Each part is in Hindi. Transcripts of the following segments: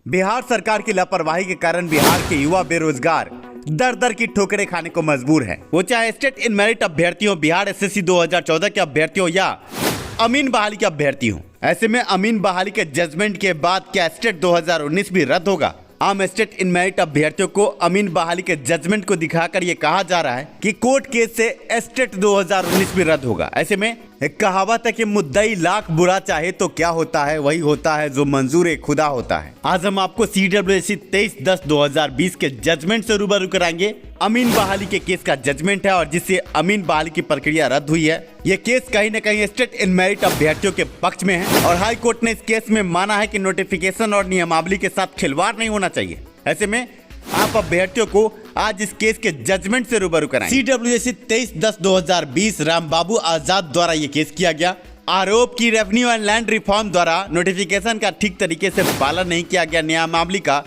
बिहार सरकार की लापरवाही के कारण बिहार के युवा बेरोजगार दर दर की ठोकरें खाने को मजबूर हैं। वो चाहे स्टेट इन मेरिट अभ्यर्थियों, बिहार एसएससी 2014 के अभ्यर्थियों या अमीन बहाली के अभ्यर्थी हों। ऐसे में अमीन बहाली के जजमेंट के बाद क्या स्टेट 2019 भी रद्द होगा? आम स्टेट इन मेरिट अभ्यर्थियों को अमीन बहाली के जजमेंट को दिखाकर ये कहा जा रहा है कि कोर्ट केस से स्टेट 2019 भी रद्द होगा। ऐसे में एक कहावत है कि मुद्दई लाख बुरा चाहे तो क्या होता है, वही होता है जो मंजूर खुदा होता है। आज हम आपको CWSC 23/10/2020 के जजमेंट से रूबरू कराएंगे। अमीन बहाली के केस का जजमेंट है और जिससे अमीन बहाली की प्रक्रिया रद्द हुई है। ये केस कहीं न कहीं स्टेट इन मेरिट अभ्यर्थियों के पक्ष में है और हाई कोर्ट ने इस केस में माना है कि नोटिफिकेशन और नियमावली के साथ खिलवाड़ नहीं होना चाहिए। ऐसे में आप अभ्यर्थियों को आज इस केस के जजमेंट से रूबरू कराएं। CWSC 23/10/2020 रामबाबू आजाद द्वारा ये केस किया गया। आरोप की रेवेन्यू एंड लैंड रिफॉर्म द्वारा नोटिफिकेशन का ठीक तरीके से पालन नहीं किया गया, नियमावली का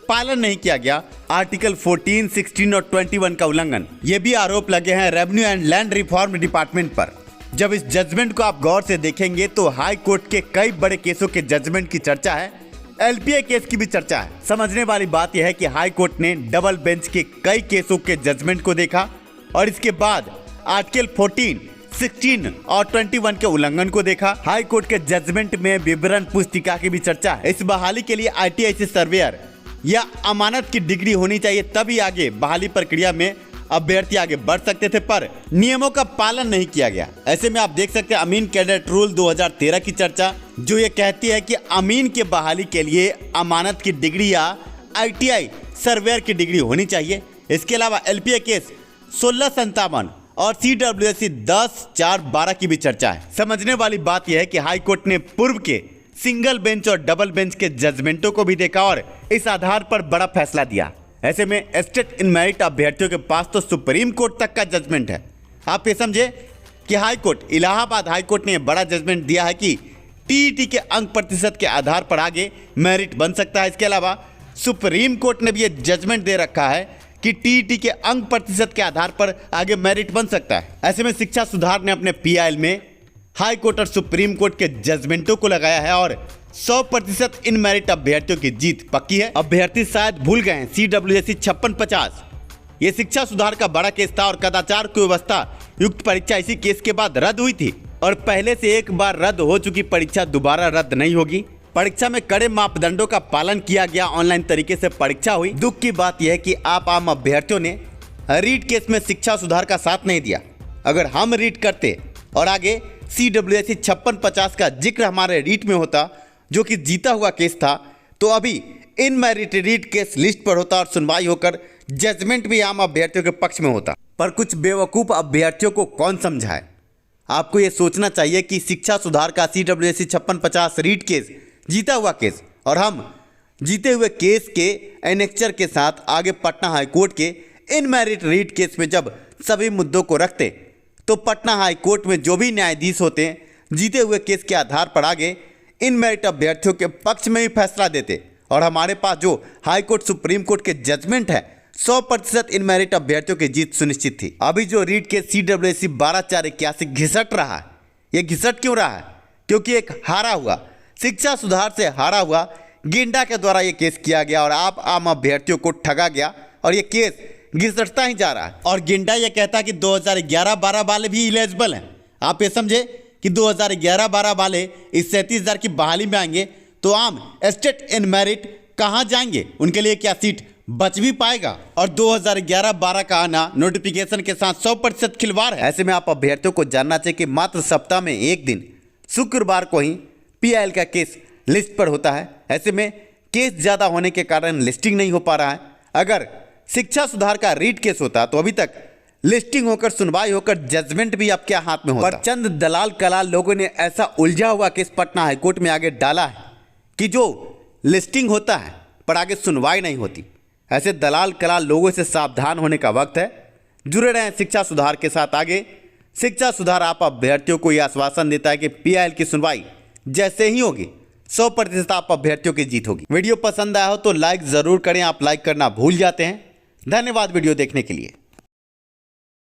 पालन नहीं किया गया, आर्टिकल 14, 16 और 21 का उल्लंघन, ये भी आरोप लगे हैं revenue and land reform department पर। जब इस जजमेंट को आप गौर से देखेंगे तो हाई कोर्ट के कई बड़े केसों के जजमेंट की चर्चा है, LPA केस की भी चर्चा है। समझने वाली बात यह है कि हाई कोर्ट ने डबल बेंच के कई केसों के जजमेंट को देखा और इसके बाद आर्टिकल 14, 16 और 21 के उल्लंघन को देखा। हाई कोर्ट के जजमेंट में विवरण पुस्तिका की भी चर्चा है। इस बहाली के लिए ITI से सर्वेयर या अमानत की डिग्री होनी चाहिए, तभी आगे बहाली प्रक्रिया में अभ्यर्थी आगे बढ़ सकते थे, पर नियमों का पालन नहीं किया गया। ऐसे में आप देख सकते हैं अमीन कैडेट रूल 2013 की चर्चा, जो ये कहती है कि अमीन के बहाली के लिए अमानत की डिग्री या ITI सर्वेयर की डिग्री होनी चाहिए। इसके अलावा LPA केस 1657 और CWSC 10/4/12 की भी चर्चा है। समझने वाली बात यह है कि हाई कोर्ट ने पूर्व के सिंगल बेंच और डबल बेंच के जजमेंटों को भी देखा और इस आधार पर बड़ा फैसला दिया। ऐसे में स्टेट इन मेरिट अभ्यर्थियों के पास तो सुप्रीम कोर्ट तक का जजमेंट है। आप ये समझे कि high court, Allahabad high court ने बड़ा जजमेंट दिया है कि TET के अंक प्रतिशत के आधार पर आगे मेरिट बन सकता है। इसके अलावा सुप्रीम कोर्ट ने भी ये जजमेंट दे रखा है कि TET के अंक प्रतिशत के आधार पर आगे मेरिट बन सकता है। ऐसे में शिक्षा सुधार ने अपने PIL में हाई कोर्ट और सुप्रीम कोर्ट के जजमेंटों को लगाया है और 100% इन मेरिट अभ्यर्थियों की जीत पक्की है। अभ्यर्थी शायद भूल गए हैं CWSC 5650 ये शिक्षा सुधार का बड़ा केस था और कदाचार की व्यवस्था युक्त परीक्षा इसी केस के बाद रद्द हुई थी और पहले से एक बार रद्द हो चुकी परीक्षा दोबारा रद्द नहीं होगी। परीक्षा में कड़े मापदंडों का पालन किया गया, ऑनलाइन तरीके से परीक्षा हुई। दुख की बात यह है कि आप आम अभ्यर्थियों ने रीट केस में शिक्षा सुधार का साथ नहीं दिया। अगर हम रीट करते और आगे CWSC 5650 का जिक्र हमारे रीट में होता, जो कि जीता हुआ केस था, तो अभी in merit writ case list पर होता और सुनवाई होकर जजमेंट भी आम अभ्यर्थियों के पक्ष में होता। पर कुछ बेवकूफ़ अभ्यर्थियों को कौन समझाए? आपको ये सोचना चाहिए कि शिक्षा सुधार का CWSC 5650 रीट केस जीता हुआ केस और हम जीते हुए केस के एनेक्चर के साथ आगे पटना हाई कोर्ट के इन मेरिट रीट केस में जब सभी मुद्दों को रखते तो पटना हाई कोर्ट में जो भी न्यायाधीश होते हैं जीते हुए केस के आधार पर आगे इन मेरिट अभ्यर्थियों के पक्ष में ही फैसला देते और हमारे पास जो हाई कोर्ट सुप्रीम कोर्ट के जजमेंट है 100% इन मेरिट अभ्यर्थियों की जीत सुनिश्चित थी। अभी जो रीट के CWSC 12/4/81 घिसट रहा है, ये घिसट क्यों रहा है? क्योंकि एक हारा हुआ शिक्षा सुधार से हारा हुआ गिंडा के द्वारा ये केस किया गया और आप आम अभ्यर्थियों को ठगा गया और ये केस घिसटता ही जा रहा है। और गिंडा ये कहता है कि 2011-12 वाले भी इलिजिबल हैं। आप ये समझे कि 2011-12 वाले इस 37,000 की बहाली में आएंगे तो आम स्टेट इन मेरिट कहाँ जाएंगे? उनके लिए क्या सीट बच भी पाएगा? और 2011-12 का आना नोटिफिकेशन के साथ 100% खिलवाड़ है। ऐसे में आप अभ्यर्थियों को जानना चाहिए कि मात्र सप्ताह में एक दिन शुक्रवार को ही PIL का केस लिस्ट पर होता है। ऐसे में केस ज़्यादा होने के कारण लिस्टिंग नहीं हो पा रहा है। अगर शिक्षा सुधार का रीट केस होता तो अभी तक लिस्टिंग होकर सुनवाई होकर जजमेंट भी आपके हाथ में होता। पर चंद दलाल कलाल लोगों ने ऐसा उलझा हुआ केस पटना हाईकोर्ट में आगे डाला है कि जो लिस्टिंग होता है पर आगे सुनवाई नहीं होती। ऐसे दलाल कलाल लोगों से सावधान होने का वक्त है। जुड़े रहें शिक्षा सुधार के साथ। आगे शिक्षा सुधार आप अभ्यर्थियों को यह आश्वासन देता है कि PIL की सुनवाई जैसे ही होगी 100% आप अभ्यर्थियों की जीत होगी। वीडियो पसंद आया हो तो लाइक जरूर करें। आप लाइक करना भूल जाते हैं। धन्यवाद वीडियो देखने के लिए।